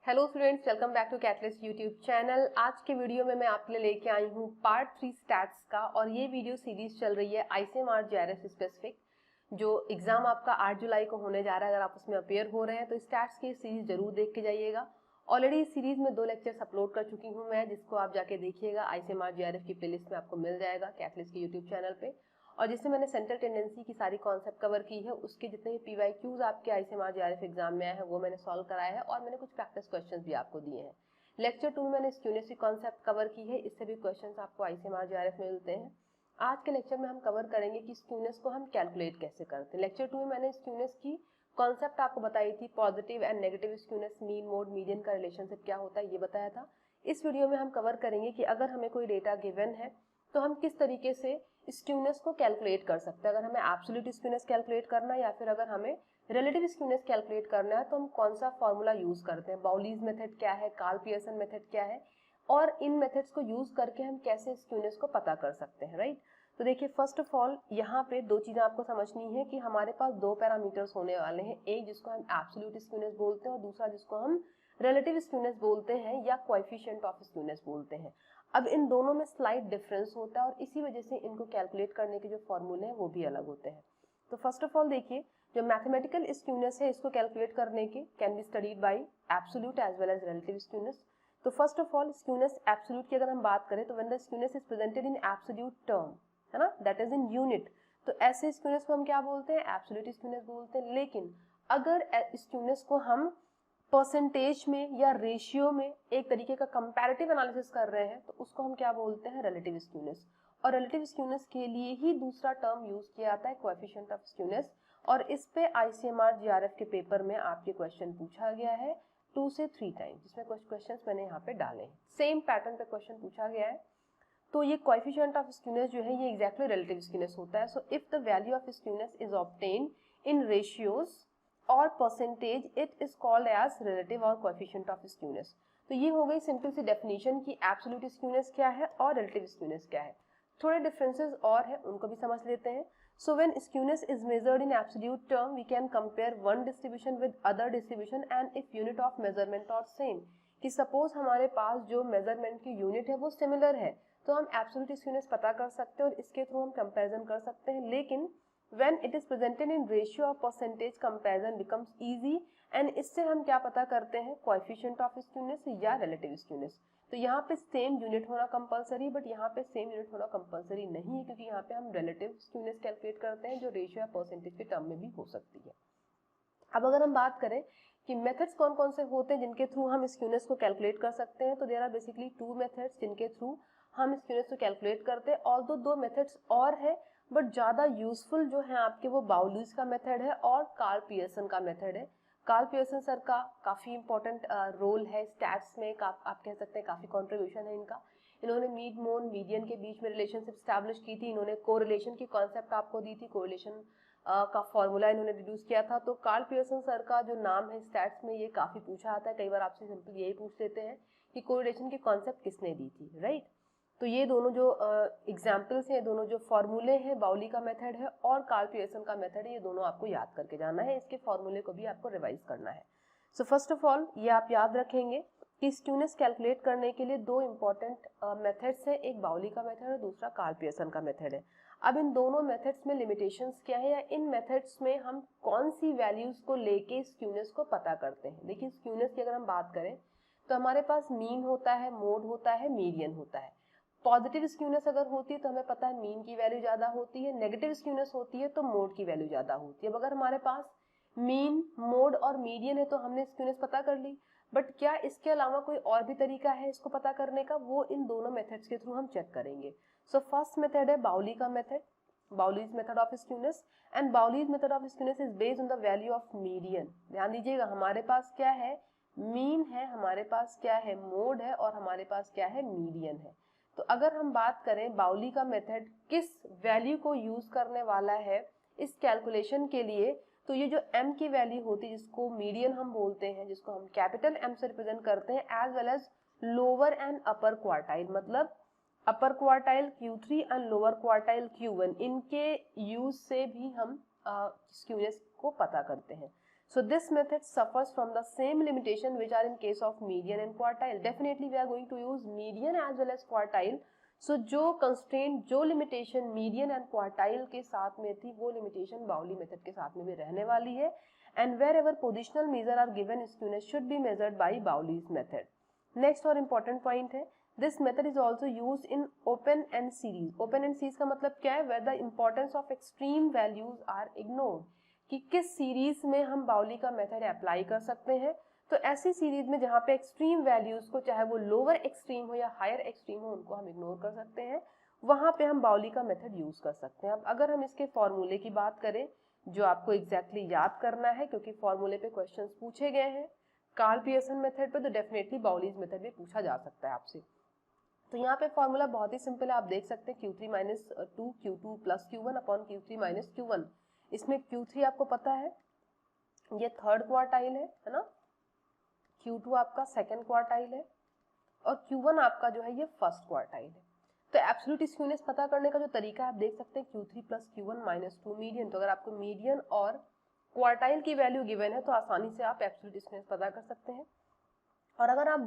Hello students, welcome back to Catalyst YouTube channel. आज के video में मैं आपके लिए लेके आई हूँ पार्ट 3 स्टैट्स का, और ये वीडियो सीरीज चल रही है आईसीएमआर जेआरएफ स्पेसिफिक, जो एग्जाम आपका 8 जुलाई को होने जा रहा है। अगर आप उसमें अपेयर हो रहे हैं तो स्टैट्स की सीरीज जरूर देख के जाइएगा। ऑलरेडी इस सीरीज में 2 लेक्चर्स अपलोड कर चुकी हूँ मैं, जिसको आप जाके देखिएगा। आईसीएमआर जेआरएफ की प्लेलिस्ट में आपको मिल जाएगा कैटलिस्ट के यूट्यूब चैनल पे। और जिससे मैंने सेंट्रल टेंडेंसी की सारी कॉन्सेप्ट कवर की है, उसके जितने भी पीवाईक्यूज आपके आईसीएमआर जेआरएफ एग्जाम में आए हैं वो मैंने सॉल्व कराया है, और मैंने कुछ प्रैक्टिस क्वेश्चंस भी आपको दिए हैं। लेक्चर 2 में मैंने स्क्यूनेस की कॉन्सेप्ट कवर की है, इससे भी क्वेश्चंस आपको आईसीएमआर जेआरएफ में मिलते हैं। आज के लेक्चर में हम कवर करेंगे कि स्क्यूनेस को हम कैलकुलेट कैसे करते हैं। लेक्चर 2 में मैंने स्क्यूनेस की कॉन्सेप्ट आपको बताई थी, positive and negative skewness, mean mode median का रिलेशनशिप क्या होता है ये बताया था। इस वीडियो में हम कवर करेंगे कि अगर हमें कोई डेटा गिवन है तो हम किस तरीके से स्क्यूनेस को कैलकुलेट कर सकते हैं। अगर हमें एब्सोल्यूट स्क्यूनेस कैलकुलेट करना है या फिर अगर हमें रिलेटिव स्क्यूनेस कैलकुलेट करना है तो हम कौन सा फॉर्मूला यूज करते हैं, बाउलीज मेथड क्या है, कार्ल पियर्सन मेथड क्या है, और इन मेथड्स को यूज करके हम कैसे स्क्यूनेस को पता कर सकते हैं। राइट, तो देखिए फर्स्ट ऑफ ऑल यहाँ पे 2 चीजें आपको समझनी है कि हमारे पास 2 पैरामीटर्स होने वाले हैं, एक जिसको हम एब्सोल्यूट स्क्यूनेस बोलते हैं और दूसरा जिसको हम रिलेटिव स्क्यूनेस बोलते हैं या कोएफिशिएंट ऑफ स्क्यूनेस बोलते हैं। अब इन दोनों में स्लाइट डिफरेंस होता है और इसी वजह से इनको कैलकुलेट करने के जो फॉर्मूले हैं वो भी अलग होते हैं। तो फर्स्ट ऑफ ऑल देखिए, जो मैथमेटिकल स्क्यूनेस है इसको कैलकुलेट करने के can be studied by absolute as well as relative skewness. तो first of all skewness absolute की अगर हम बात करें तो when the skewness is presented in absolute term, है ना, दैट इज इन यूनिट, तो ऐसे स्क्यूनेस को हम क्या बोलते हैं, एब्सोल्यूट स्क्यूनेस बोलते हैं। लेकिन अगर स्क्यूनेस को हम परसेंटेज में या रेशियो में एक तरीके का कंपैरेटिव एनालिसिस कर रहे हैं तो उसको हम क्या बोलते हैं, रिलेटिव स्क्यूनेस। और रिलेटिव स्क्यूनेस के लिए ही दूसरा टर्म यूज किया जाता है, कोएफिशिएंट ऑफ स्क्यूनेस। और इस पे आईसीएमआर जेआरएफ के पेपर में आपके क्वेश्चन पूछा गया है 2 से 3 टाइम, जिसमें कुछ क्वेश्चंस मैंने यहाँ पे डाले हैं, सेम पैटर्न पे क्वेश्चन पूछा गया है। तो ये कोएफिशिएंट ऑफ स्क्यूनेस जो है ये एग्जैक्टली रिलेटिव स्क्यूनेस होता है। So if the value of skewness is obtained in ratios और percentage, it is called as relative और कोएफिशिएंट ऑफ स्क्यूनेस। तो ये हो गई सिंपल सी डेफिनेशन कि एब्सोल्यूट स्क्यूनेस क्या है और रिलेटिव स्क्यूनेस क्या है। थोड़े डिफरेंसेस और है, उनको भी समझ लेते हैं। So when skewness is measured in absolute term we can compare one distribution with other distribution and if unit of measurement are same, कि सपोज हमारे पास जो मेजरमेंट की यूनिट है वो सिमिलर है तो हम एब्सोल्यूट स्क्यूनेस पता कर सकते हैं और इसके थ्रू हम कंपैरिजन कर सकते हैं। लेकिन when it is presented in ratio of percentage, comparison becomes easy, and इससे हम क्या पता करते हैं, coefficient of skewness या relative skewness। तो यहाँ पे सेम यूनिट होना कंपलसरी, बट यहाँ पे सेम यूनिट होना कंपलसरी नहीं है, क्योंकि यहाँ पे हम रिलेटिव स्क्यूनेस कैलकुलेट करते हैं जो रेशियो या परसेंटेज के टर्म में भी हो सकती है। अब अगर हम बात करें कि मेथड्स कौन कौन से होते हैं जिनके थ्रू हम स्क्यूनेस को कैलकुलेट कर सकते हैं, तो देयर आर बेसिकली 2 मेथड्स जिनके थ्रू हम स्क्यूनेस को कैलकुलेट करते हैं। ऑल्दो 2 मेथड्स और है, बट ज़्यादा यूजफुल जो है आपके वो बाउलीज का मेथड है और कार्ल पियर्सन का मेथड है। कार्ल पियर्सन सर का काफ़ी इंपॉर्टेंट रोल है स्टैट्स में, आप कह सकते हैं काफ़ी कॉन्ट्रीब्यूशन है इनका। इन्होंने मीड मोड मीडियन के बीच में रिलेशनशिप स्टैब्लिश की थी, इन्होंने कोरिलेशन की कॉन्सेप्ट आपको दी थी, कोरिलेशन का फॉर्मूला इन्होंने डिड्यूस किया था। तो कार्ल पियर्सन सर का जो नाम है स्टैट्स में ये काफ़ी पूछा आता है, कई बार आपसे सिंपल यही पूछ लेते हैं कि कोरिलेशन की कॉन्सेप्ट किसने दी थी, राइट। तो ये दोनों जो एग्जाम्पल्स हैं, दोनों जो फॉर्मूले हैं, बाउली का मेथड है और कार्ल पियर्सन का मेथड है, ये दोनों आपको याद करके जाना है, इसके फॉर्मूले को भी आपको रिवाइज करना है। सो फर्स्ट ऑफ ऑल ये आप याद रखेंगे कि स्क्यूनेस कैलकुलेट करने के लिए 2 इंपॉर्टेंट मेथड्स हैं, एक बाउली का मेथड और दूसरा कार्ल पियर्सन का मेथड है। अब इन दोनों मेथड्स में लिमिटेशंस क्या है, या इन मेथड्स में हम कौन सी वैल्यूज को लेके स्क्यूनेस को पता करते हैं। देखिए स्क्यूनेस की अगर हम बात करें तो हमारे पास मीन होता है, मोड होता है, मीडियन होता है। पॉजिटिव स्क्यूनेस अगर होती है तो हमें पता है मीन की वैल्यू ज्यादा होती है, नेगेटिव स्क्यूनेस होती है तो मोड की वैल्यू ज्यादा होती है। अब अगर हमारे पास मीन, मोड और मीडियन है तो हमने स्क्यूनेस पता कर ली, बट क्या इसके अलावा कोई और भी तरीका है इसको पता करने का, वो इन दोनों मेथड्स के थ्रू हम चेक करेंगे। सो फर्स्ट मेथड है बाउली का method, Bowley's method of skewness, and Bowley's method of skewness is based on the value of median. ध्यान दीजिएगा, हमारे पास क्या है, मीन है, हमारे पास क्या है, मोड है, और हमारे पास क्या है, मीडियन है। तो अगर हम बात करें बाउली का मेथड किस वैल्यू को यूज करने वाला है इस कैलकुलेशन के लिए, तो ये जो m की वैल्यू होती है जिसको मीडियन हम बोलते हैं, जिसको हम कैपिटल M से रिप्रेजेंट करते हैं, as well as lower and upper quartile, मतलब upper quartile Q3 and lower quartile Q1, इनके यूज से भी हम स्क्यूनेस को पता करते हैं। So this method suffers from the same limitation which are in case of median and quartile. Definitely we are going to use median as well as quartile. So जो constraint, जो limitation median and quartile के साथ में थी, वो limitation Bowley method के साथ में भी रहने वाली है. And wherever positional measure are given, skewness should be measured by Bowley's method. Next और important point है, this method is also used in open end series. Open end series का मतलब क्या है? Where the importance of extreme values are ignored. कि किस series में हम बाउली का मेथड अप्लाई कर सकते हैं. तो ऐसी सीरीज में जहाँ पे एक्सट्रीम वैल्यूज को, चाहे वो लोअर एक्सट्रीम हो या हायर एक्सट्रीम हो, उनको हम इग्नोर कर सकते हैं. वहां पे हम बाउली का मेथड यूज कर सकते हैं. अब अगर हम इसके फॉर्मूले की बात करें, जो आपको एग्जैक्टली याद करना है, क्योंकि फॉर्मूले पे क्वेश्चंस पूछे गए हैं कार्ल पियर्सन मेथड पे, तो डेफिनेटली बाउलीज मेथड भी पूछा जा सकता है आपसे. तो यहाँ पे फॉर्मूला बहुत ही सिंपल है, आप देख सकते हैं Q3 minus 2 Q2 plus Q1 upon Q3 minus Q1. इसमें Q3 आपको पता है ये थर्ड क्वार्टाइल है ना, Q2 आपका सेकंड क्वार्टाइल है और Q1 आपका जो है ये फर्स्ट क्वार्टाइल है. तो एब्सोल्यूट स्क्यूनेस पता करने का जो तरीका है आप देख सकते हैं Q3 plus Q1 minus 2 median. तो अगर आपको मीडियन और क्वार्टाइल की वैल्यू गिवन है तो आसानी से आप एब्सोल्यूट स्क्यूनेस पता कर सकते हैं. और अगर आप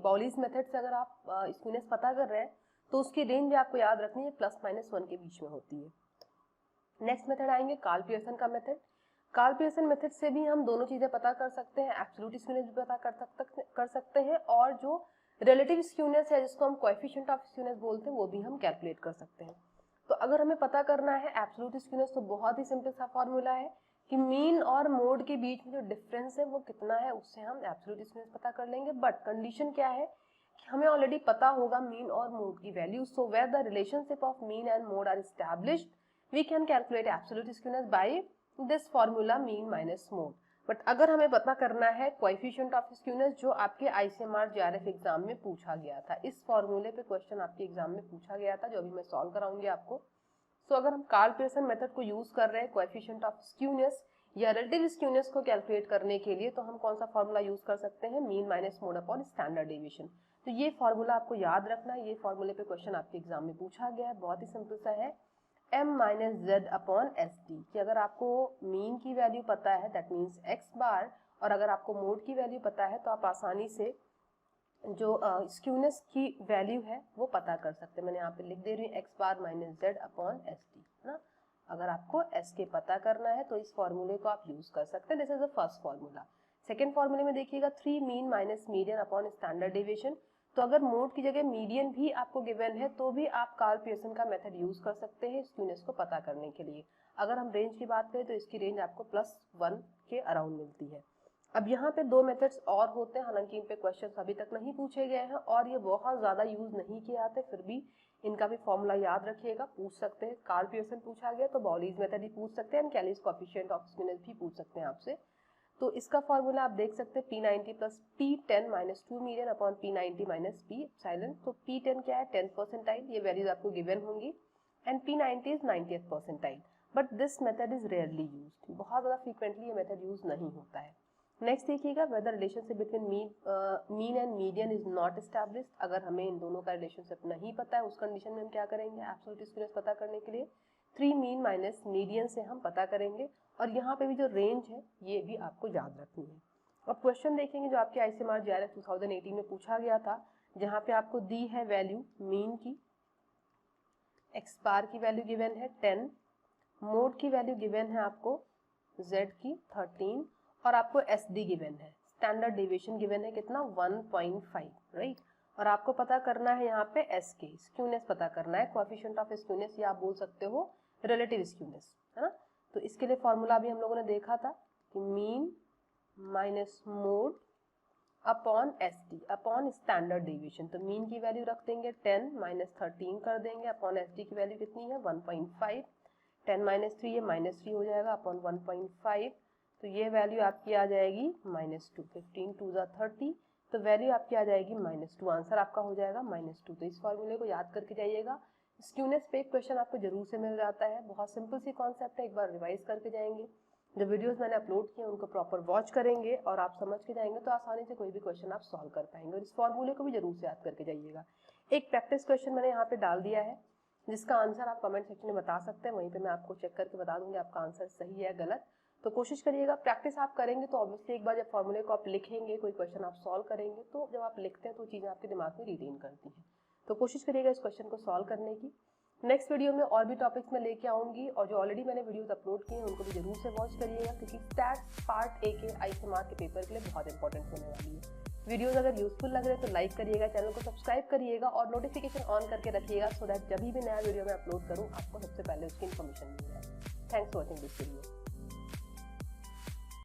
बाउलीज मेथड से अगर आप स्क्यूनेस पता कर रहे हैं तो उसकी रेंज आपको याद रखनी है प्लस माइनस 1 के बीच में होती है. नेक्स्ट मेथड आएंगे कार्ल पियर्सन का मेथड. कार्ल पियर्सन मेथड से भी हम दोनों चीजें पता कर सकते हैं, एब्सोल्यूट स्क्यूनेस भी पता कर सकते हैं और जो रिलेटिव स्क्यूनेस है जिसको हम कोएफिशिएंट ऑफ स्क्यूनेस बोलते हैं वो भी हम कैलकुलेट कर सकते हैं. तो अगर हमें पता करना है एब्सोल्यूट स्क्यूनेस तो बहुत ही सिंपल सा फॉर्मूला है कि मीन और मोड के बीच में जो डिफरेंस है वो कितना है, उससे हम एब्सोल्यूट स्क्यूनेस पता कर लेंगे. बट कंडीशन क्या है कि हमें ऑलरेडी पता होगा मीन और मोड की value. So where the relationship of mean and mode are established we can calculate absolute skewness by this formula mean minus mode. But अगर हमें पता करना है कोएफिशिएंट ऑफ स्क्यूनेस जो आपके आईसीएमआर जेआरएफ एग्जाम में पूछा गया था, इस फॉर्मूले पे क्वेश्चन आपके एग्जाम में पूछा गया था जो अभी मैं सॉल्व कराऊंगी आपको. सो अगर हम कार्ल पियर्सन मेथड को यूज कर रहे हैं कोएफिशिएंट ऑफ स्क्यूनेस या रिलेटिव स्क्यूनेस को कैलकुलेट करने के लिए, तो हम कौन सा फॉर्मूला यूज कर सकते हैं? Mean minus mode upon standard deviation. तो ये फॉर्मूला आपको याद रखना है. ये फॉर्मूले पे क्वेश्चन आपके एग्जाम में पूछा गया है, बहुत ही सिंपल सा है, m minus Z upon S D. कि अगर आपको मीन की वैल्यू पता है दैट मीन्स x बार, और अगर आपको मोड की वैल्यू पता है तो आप आसानी से जो स्क्यूनेस की वैल्यू है वो पता कर सकते हैं. मैंने यहाँ पे लिख दे रही हूँ x bar minus Z upon S D, है ना. अगर आपको s के पता करना है तो इस फॉर्मूले को आप यूज कर सकते हैं. This is the first formula. Second फॉर्मूले में देखिएगा 3 mean minus median upon standard deviation. तो अगर मोड की जगह मीडियन भी आपको गिवन है तो भी आप कार्ल पियर्सन का मेथड यूज कर सकते हैं स्क्यूनेस को पता करने के लिए. अगर हम रेंज की बात करें तो इसकी रेंज आपको प्लस 1 के अराउंड मिलती है. अब यहाँ पे दो मेथड्स और होते हैं, हालांकि इन पे क्वेश्चंस अभी तक नहीं पूछे गए हैं और ये बहुत ज्यादा यूज नहीं किए जाते, फिर भी इनका भी फॉर्मूला याद रखिएगा. पूछ सकते हैं, कार्ल पियर्सन पूछा गया तो बाउलीज मेथड ही पूछ सकते हैं, कैलीज कोएफिशिएंट ऑफ स्क्यूनेस भी पूछ सकते हैं आपसे. तो इसका फॉर्मूला आप देख सकते हैं P90 plus P10 minus 2 median upon P90 minus P epsilon. तो P10 क्या है? 10th percentile. ये वैल्यूज आपको गिवन होंगी and P90 is 90th percentile. But this method is rarely used, बहुत ज़्यादा फ्रीक्वेंटली ये मेथड यूज नहीं होता है. नेक्स्ट देखिएगा whether relationship between mean and median is not established. अगर हमें इन दोनों का रिलेशनशिप नहीं पता है उस कंडीशन में हम क्या करेंगे? एब्सोल्यूट स्क्यूनेस पता करने के लिए 3 मीन माइनस मीडियन से हम पता करेंगे. और यहाँ पे भी जो रेंज है ये भी आपको याद रखनी है. अब क्वेश्चन देखेंगे जो आपके आईसीएमआर जेआरएफ 2018 में पूछा गया था, जहाँ पे आपको दी है वैल्यू मीन की, एक्स बार की वैल्यू गिवन है 10, मोड की वैल्यू गिवन है आपको z की 13 और आपको एस डी गिवन है, स्टैंडर्ड डेविएशन गिवन है कितना? 1.5, राइट. और आपको पता करना है यहाँ पे एस के स्क्यूनेस पता करना है, कोएफिशिएंट ऑफ स्क्यूनेस या आप बोल सकते हो रिलेटिव स्क्यूनेस, है ना. तो इसके लिए फॉर्मूला भी हम लोगों ने देखा था कि mean minus mode upon S D upon standard deviation. तो मीन की वैल्यू रख देंगे 10 माइनस 13 कर देंगे अपॉन एस डी की वैल्यू कितनी है? 1.5. 10 माइनस 3 ये माइनस 3 हो जाएगा अपॉन 1.5. तो ये वैल्यू आपकी आ जाएगी -2. 15 2 30, तो वैल्यू आपकी आ जाएगी -2. आंसर आपका हो जाएगा -2. तो इस फॉर्मूले को याद करके जाइएगा. स्क्यूनेस पे क्वेश्चन आपको जरूर से मिल जाता है, बहुत सिंपल सी कॉन्सेप्ट है, एक बार रिवाइज करके जाएंगे. जो वीडियोस मैंने अपलोड किए उनको प्रॉपर वॉच करेंगे और आप समझ के जाएंगे तो आसानी से कोई भी क्वेश्चन आप सॉल्व कर पाएंगे. और इस फॉर्मूले को भी जरूर से याद करके जाइएगा. एक प्रैक्टिस क्वेश्चन मैंने यहाँ पे डाल दिया है जिसका आंसर आप कमेंट सेक्शन में बता सकते हैं, वहीं पे मैं आपको चेक करके बता दूंगी आपका आंसर सही है गलत. तो कोशिश करिएगा, प्रैक्टिस आप करेंगे तो ऑब्वियसली एक बार जब फॉर्मूले को आप लिखेंगे, कोई क्वेश्चन आप सॉल्व करेंगे, तो जब आप लिखते हैं तो चीज़ें आपके दिमाग में रिटेन करती हैं। तो कोशिश करिएगा इस क्वेश्चन को सॉल्व करने की। नेक्स्ट वीडियो में और भी टॉपिक्स में लेके आऊँगी, और जो ऑलरेडी मैंने वीडियोस अपलोड किए हैं उनको भी जरूर से वॉच करिएगा, क्योंकि स्टैट्स पार्ट ए के ICMR के पेपर के लिए बहुत इंपॉर्टेंट होने वाली है। वीडियोस अगर यूजफुल लग रहे हैं तो लाइक करिएगा, चैनल को सब्सक्राइब करिएगा और नोटिफिकेशन ऑन करके रखिएगा, सो दैट जब भी नया वीडियो मैं अपलोड करूँ आपको सबसे पहले उसकी इन्फॉर्मेशन मिल जाए। Thanks for watching this video.